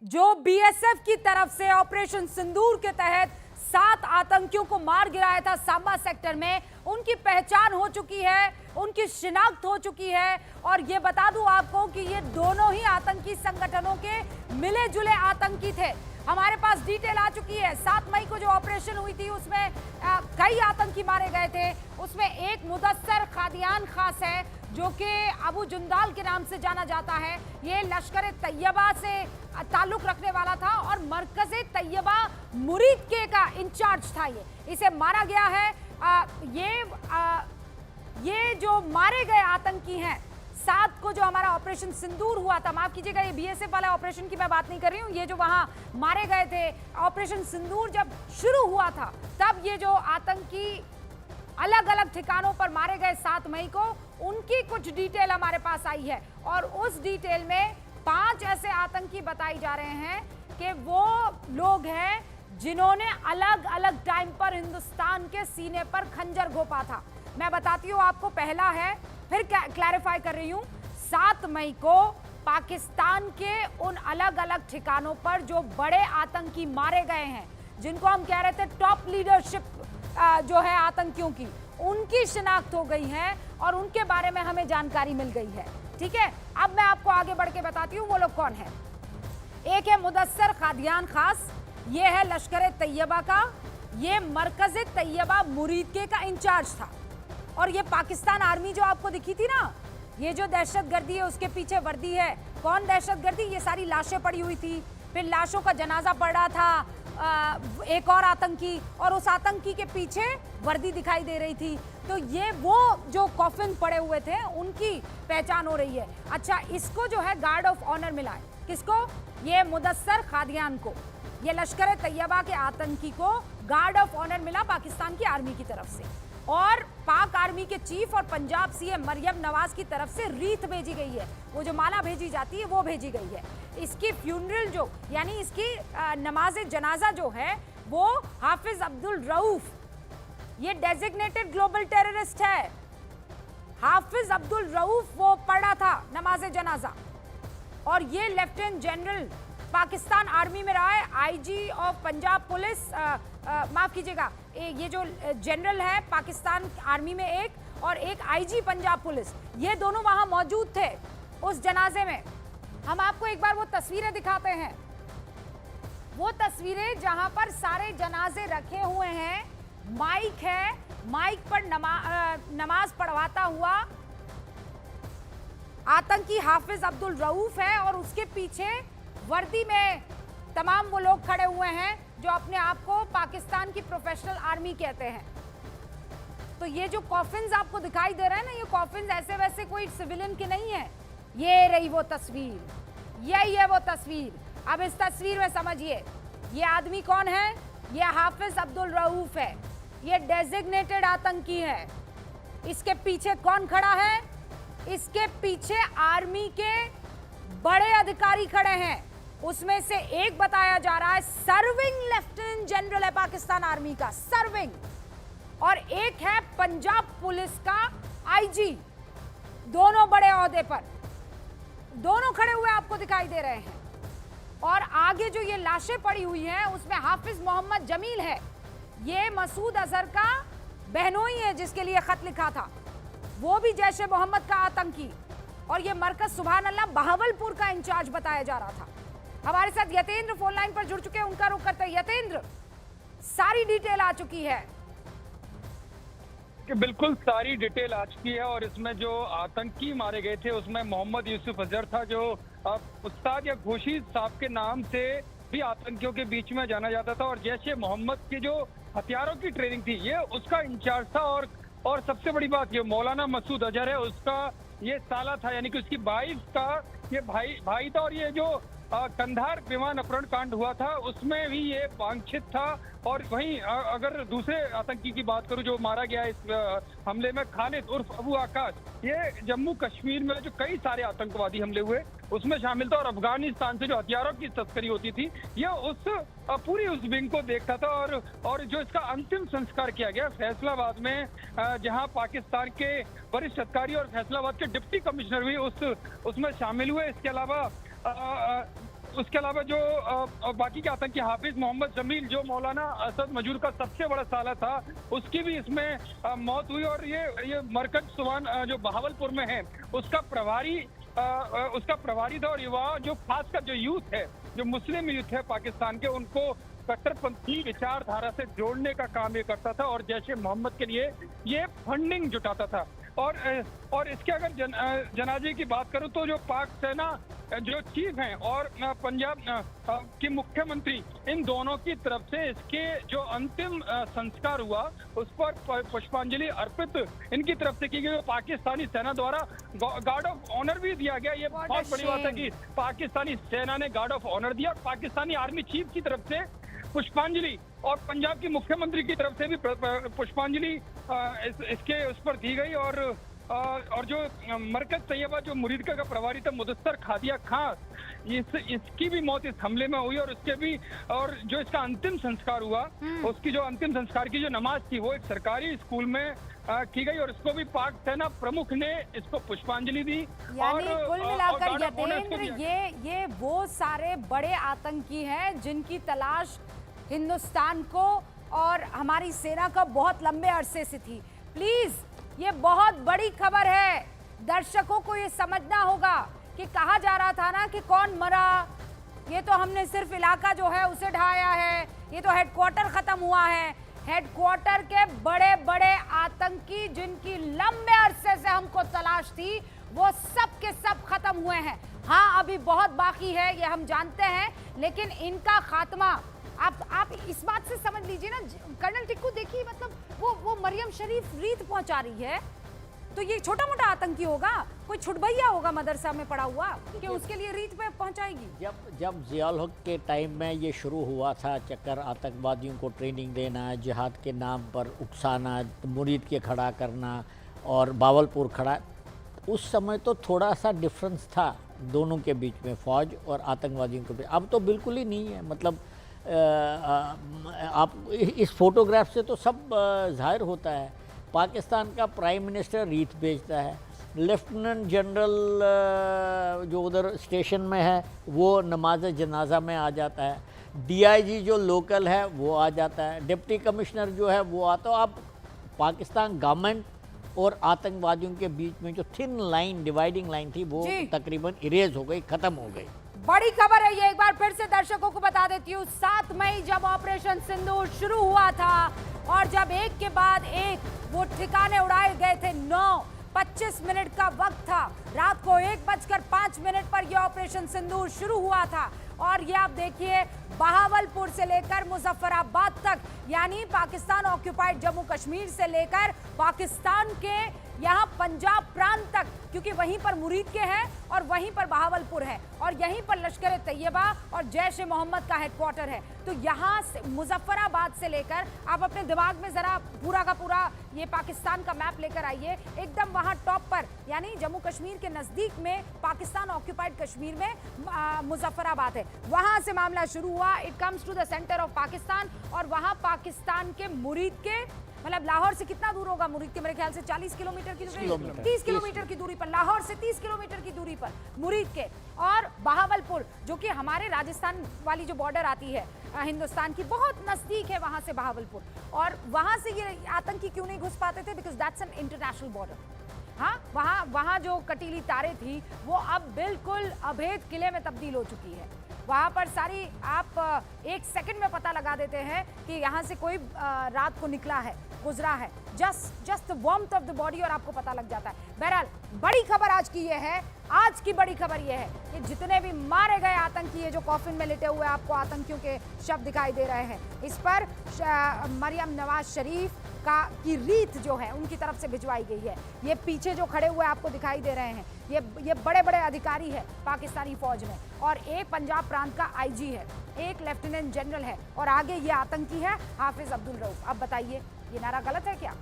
जो बीएसएफ की तरफ से ऑपरेशन सिंदूर के तहत 7 आतंकियों को मार गिराया था सांबा सेक्टर में, उनकी पहचान हो चुकी है, उनकी शिनाख्त हो चुकी है। और ये बता दूं आपको कि ये दोनों ही आतंकी संगठनों के मिले जुले आतंकी थे। हमारे पास डिटेल आ चुकी है। 7 मई को जो ऑपरेशन हुई थी उसमें कई आतंकी मारे गए थे। उसमें एक मुदस्सर कादियान खास है जो कि अबू जुंदाल के नाम से जाना जाता है। ये लश्कर तैयबा से ताल्लुक रखने वाला था और मरकज तैयबा मुरीद के का इंचार्ज था। इसे मारा गया है। ये जो मारे गए आतंकी हैं 7 को, जो हमारा ऑपरेशन सिंदूर हुआ था, माफ कीजिएगा ये बीएसएफ वाला ऑपरेशन की मैं बात नहीं कर रही हूँ, ये जो वहां मारे गए थे, ऑपरेशन सिंदूर जब शुरू हुआ था तब ये जो आतंकी अलग अलग ठिकानों पर मारे गए 7 मई को, उनकी कुछ डिटेल हमारे पास आई है। और उस डिटेल में 5 ऐसे आतंकी बताए जा रहे हैं कि वो लोग हैं जिन्होंने अलग अलग टाइम पर हिंदुस्तान के सीने पर खंजर घोंपा था। मैं बताती हूँ आपको, पहला है, फिर क्लैरिफाई कर रही हूँ, 7 मई को पाकिस्तान के उन अलग अलग ठिकानों पर जो बड़े आतंकी मारे गए हैं, जिनको हम कह रहे थे टॉप लीडरशिप जो है आतंकियों की, उनकी शिनाख्त हो गई है और उनके बारे में हमें जानकारी मिल गई है। ठीक है, अब मैं आपको आगे बढ़ के बताती हूँ वो लोग कौन है। एक है मुदस्सर कादियान खास, ये है लश्कर तैयबा का, ये मरकज तैयबा मुरीद के का इंचार्ज था। और ये पाकिस्तान आर्मी जो आपको दिखी थी ना, ये जो दहशतगर्दी है उसके पीछे वर्दी है। कौन दहशतगर्दी? ये सारी लाशें पड़ी हुई थी, फिर लाशों का जनाजा पड़ रहा था, एक और आतंकी, और उस आतंकी के पीछे वर्दी दिखाई दे रही थी। तो ये वो जो कॉफिन पड़े हुए थे उनकी पहचान हो रही है। अच्छा, इसको जो है गार्ड ऑफ ऑनर मिला है। किसको? ये मुदस्सर कादियान को, ये लश्कर तैयबा के आतंकी को गार्ड ऑफ ऑनर मिला पाकिस्तान की आर्मी की तरफ से। और पाक आर्मी के चीफ और पंजाब सीएम मरियम नवाज की तरफ से रीत भेजी गई है, वो जो माला भेजी जाती है वो भेजी गई है। इसकी फ्यूनरल जो, यानी इसकी नमाज जनाजा जो है वो हाफिज अब्दुल रऊफ, ये डेजिग्नेटेड ग्लोबल टेररिस्ट है, हाफिज अब्दुल रऊफ वो पढ़ा था नमाज जनाजा। और ये लेफ्टिनेंट जनरल पाकिस्तान आर्मी में रहा है, आईजी ऑफ पंजाब पुलिस, माफ कीजिएगा, ये जो जनरल है पाकिस्तान आर्मी में एक, और एक आईजी पंजाब पुलिस, ये दोनों वहां मौजूद थे उस जनाजे में। हम आपको एक बार वो तस्वीरें दिखाते हैं, वो तस्वीरें जहां पर सारे जनाजे रखे हुए हैं, माइक है, माइक पर नमाज पढ़वाता हुआ आतंकी हाफिज अब्दुल रऊफ है, और उसके पीछे वर्दी में तमाम वो लोग खड़े हुए हैं जो अपने आप को पाकिस्तान की प्रोफेशनल आर्मी कहते हैं। तो ये जो कॉफिन्स आपको दिखाई दे रहे हैं ना, ये कॉफिन्स ऐसे वैसे कोई सिविलियन के नहीं है। ये रही वो तस्वीर, यही है वो तस्वीर। अब इस तस्वीर में समझिए ये आदमी कौन है। ये हाफिज अब्दुल रऊफ है, ये डेजिग्नेटेड आतंकी है। इसके पीछे कौन खड़ा है? इसके पीछे आर्मी के बड़े अधिकारी खड़े हैं। उसमें से एक बताया जा रहा है सर्विंग लेफ्टिनेंट जनरल है पाकिस्तान आर्मी का, सर्विंग, और एक है पंजाब पुलिस का आईजी। दोनों बड़े ओहदे पर, दोनों खड़े हुए आपको दिखाई दे रहे हैं। और आगे जो ये लाशें पड़ी हुई हैं उसमें हाफिज मोहम्मद जमील है, ये मसूद अजहर का बहनोई है जिसके लिए खत लिखा था, वो भी जैश ए मोहम्मद का आतंकी। और ये मरकज सुभान अल्लाह बहावलपुर का इंचार्ज बताया जा रहा था। हमारे साथ यतेंद्र फोन लाइन पर जुड़ चुके हैं, उनका रुख करते हैं। यतेंद्र, सारी डिटेल आ चुकी है कि बिल्कुल सारी डिटेल आ चुकी है। और इसमें जो आतंकी मारे गए थे उसमें मोहम्मद यूसुफ अजहर था, जो उस्ताद या खुर्शीद साहब के नाम से भी आतंकियों के बीच में जाना जाता था। और जैश ए मोहम्मद की जो हथियारों की ट्रेनिंग थी ये उसका इंचार्ज था। और सबसे बड़ी बात, ये मौलाना मसूद अजहर है, उसका ये साला था, यानी कि उसकी 22 का ये भाई था। और ये जो कंधार विमान अपहरण कांड हुआ था उसमें भी ये वांछित था। और वहीं अगर दूसरे आतंकी की बात करूं जो मारा गया इस हमले में, खालिद उर्फ अबू आकाश, ये जम्मू कश्मीर में जो कई सारे आतंकवादी हमले हुए उसमें शामिल था। और अफगानिस्तान से जो हथियारों की तस्करी होती थी ये पूरी उस विंग को देखता था। और जो इसका अंतिम संस्कार किया गया फैसलाबाद में, जहां पाकिस्तान के वरिष्ठ अधिकारी और फैसलाबाद के डिप्टी कमिश्नर भी उसमें शामिल हुए। इसके अलावा उसके अलावा जो बाकी के आतंकी हाफिज मोहम्मद जमील जो मौलाना असद मजूर का सबसे बड़ा साला था, उसकी भी इसमें मौत हुई। और ये मरकज सुवान जो बहावलपुर में है उसका प्रभारी था। और युवा जो खासकर जो यूथ है, जो मुस्लिम यूथ है पाकिस्तान के, उनको कट्टरपंथी विचारधारा से जोड़ने का काम ये करता था और जैश ए मोहम्मद के लिए ये फंडिंग जुटाता था। और इसके अगर जनाजे की बात करूं तो जो पाक सेना जो चीफ हैं और पंजाब के मुख्यमंत्री, इन दोनों की तरफ से इसके जो अंतिम संस्कार हुआ उस पर पुष्पांजलि अर्पित इनकी तरफ से की गई। पाकिस्तानी सेना द्वारा गार्ड ऑफ ऑनर भी दिया गया। ये बहुत बड़ी बात है कि पाकिस्तानी सेना ने गार्ड ऑफ ऑनर दिया। पाकिस्तानी आर्मी चीफ की तरफ से पुष्पांजलि और पंजाब के मुख्यमंत्री की तरफ से भी पुष्पांजलि इसके उस पर दी गई। और जो मरकज तैयबा जो मुरीदका का प्रभारी था मुदस्सर खादिया खां, इसकी भी मौत इस हमले में हुई। और उसके भी और जो इसका अंतिम संस्कार हुआ, उसकी जो अंतिम संस्कार की जो नमाज थी वो एक सरकारी स्कूल में की गई और इसको भी पाक सेना प्रमुख ने इसको पुष्पांजलि दी। यानी कुल मिलाकर यतेंद्र ये वो सारे बड़े आतंकी हैं जिनकी तलाश हिंदुस्तान को और हमारी सेना का बहुत लंबे अरसे से थी। प्लीज, ये बहुत बड़ी खबर है, दर्शकों को ये समझना होगा कि कहा जा रहा था ना कि कौन मरा, ये तो हमने सिर्फ इलाका जो है उसे ढाया है, ये तो हेडक्वार्टर खत्म हुआ है। हेडक्वार्टर के बड़े बड़े आतंकी जिनकी लंबे अरसे से हमको तलाश थी, वो सब के सब खत्म हुए हैं। हाँ, अभी बहुत बाकी है, ये हम जानते हैं, लेकिन इनका खात्मा आप इस बात से समझ लीजिए ना। कर्नल टिक्कू देखिए, मतलब वो मरियम शरीफ रीत पहुंचा रही है, तो ये छोटा मोटा आतंकी होगा, कोई छुटभैया होगा मदरसा में पड़ा हुआ कि उसके लिए रीत पे पहुंचाएगी। जब ज़ियाउल हक के टाइम में ये शुरू हुआ था चक्कर, आतंकवादियों को ट्रेनिंग देना, जिहाद के नाम पर उकसाना, मुरीद के खड़ा करना और बावलपुर खड़ा, उस समय तो थोड़ा सा डिफरेंस था दोनों के बीच में, फ़ौज और आतंकवादियों के बीच। अब तो बिल्कुल ही नहीं है। मतलब आप इस फोटोग्राफ से तो सब जाहिर होता है। पाकिस्तान का प्राइम मिनिस्टर रीत भेजता है, लेफ्टिनेंट जनरल जो उधर स्टेशन में है वो नमाज जनाजा में आ जाता है, डीआईजी जो लोकल है वो आ जाता है, डिप्टी कमिश्नर जो है वो आता है। अब पाकिस्तान गवर्नमेंट और आतंकवादियों के बीच में जो थिन लाइन, डिवाइडिंग लाइन थी, वो तकरीबन इरेज हो गई, ख़त्म हो गई। बड़ी खबर है ये, एक बार फिर से दर्शकों को बता देती हूँ। 7 मई जब ऑपरेशन सिंदूर शुरू हुआ था और जब एक के बाद एक वो ठिकाने उड़ाए गए थे, 9:25 का वक्त था, रात को 1:05 पर यह ऑपरेशन सिंदूर शुरू हुआ था। और ये आप देखिए, बहावलपुर से लेकर मुजफ्फराबाद तक, यानी पाकिस्तान ऑक्यूपाइड जम्मू कश्मीर से लेकर पाकिस्तान के यहाँ पंजाब प्रांत तक, क्योंकि वहीं पर मुरीद के हैं और वहीं पर बहावलपुर है और यहीं पर लश्कर तैयबा और जैश ए मोहम्मद का हेडक्वार्टर है। तो यहाँ से मुजफ्फराबाद से लेकर आप अपने दिमाग में जरा पूरा का पूरा ये पाकिस्तान का मैप लेकर आइए, एकदम वहाँ टॉप पर, यानी जम्मू कश्मीर के नजदीक में पाकिस्तान ऑक्यूपाइड कश्मीर में मुजफ्फराबाद है। वहां से मामला शुरू हुआ। It comes to the centre of Pakistan और वहां पाकिस्तान के मुरीद के, मतलब लाहौर से कितना दूर होगा मुरीद के, मेरे ख्याल से 40 किलोमीटर की दूरी, 30 किलोमीटर की दूरी पर, लाहौर से 30 किलोमीटर की दूरी पर मुरीद के। और बहावलपुर जो कि हमारे राजस्थान वाली जो बॉर्डर आती है हिंदुस्तान की, बहुत नजदीक है वहां से बहावलपुर। और वहां से ये आतंकी क्यों नहीं घुस पाते थे? Because that's an international border. हाँ, वहां जो कटीली तारे थी वो अब बिल्कुल अभेद किले में तब्दील हो चुकी है। वहाँ पर सारी आप एक सेकंड में पता लगा देते हैं कि यहाँ से कोई रात को निकला है, गुजरा है, just the warmth of the body, और आपको पता लग जाता है। बहरहाल बड़ी खबर आज की ये है, आज की बड़ी खबर ये है कि जितने भी मारे गए आतंकी है, जो कॉफिन में लेटे हुए आपको आतंकियों के शव दिखाई दे रहे हैं, इस पर मरियम नवाज शरीफ की रीत जो है उनकी तरफ से भिजवाई गई है। ये पीछे जो खड़े हुए आपको दिखाई दे रहे हैं, ये बड़े बड़े अधिकारी है पाकिस्तानी फौज में, और एक पंजाब प्रांत का आईजी है, एक लेफ्टिनेंट जनरल है, और आगे ये आतंकी है हाफिज अब्दुल रऊफ। अब बताइए, ये नारा गलत है क्या?